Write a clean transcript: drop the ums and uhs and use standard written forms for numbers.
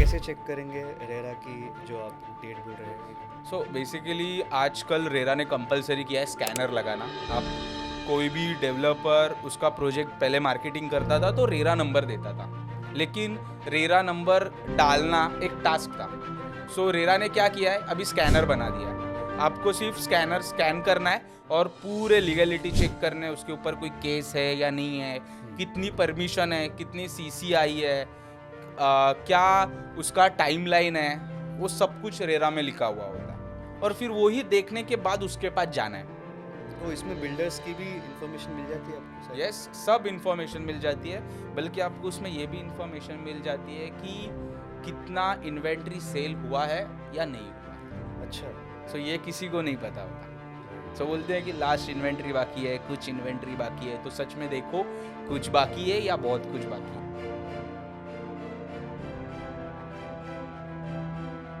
कैसे चेक करेंगे रेरा की जो आप डेट बोल रहे हैं? सो बेसिकली आजकल रेरा ने कंपलसरी किया है स्कैनर लगाना। आप कोई भी डेवलपर उसका प्रोजेक्ट पहले मार्केटिंग करता था तो रेरा नंबर देता था, लेकिन रेरा नंबर डालना एक टास्क था। सो रेरा ने क्या किया है, अभी स्कैनर बना दिया है। आपको सिर्फ स्कैनर स्कैन करना है और पूरे लीगलिटी चेक करने, उसके ऊपर कोई केस है या नहीं है, कितनी परमिशन है, कितनी सीसी आई है, क्या उसका टाइमलाइन है, वो सब कुछ रेरा में लिखा हुआ होता है। और फिर वही देखने के बाद उसके पास जाना है। तो इसमें बिल्डर्स की भी इंफॉर्मेशन मिल जाती है आपको सारी? यस, सब इंफॉर्मेशन मिल जाती है, बल्कि आपको उसमें ये भी इंफॉर्मेशन मिल जाती है कि कितना इन्वेंट्री सेल हुआ है या नहीं हुआ। अच्छा। सो ये किसी को नहीं पता होता। सो बोलते हैं कि लास्ट इन्वेंट्री बाकी है, कुछ इन्वेंट्री बाकी है, तो सच में देखो कुछ बाकी है या बहुत कुछ बाकी है।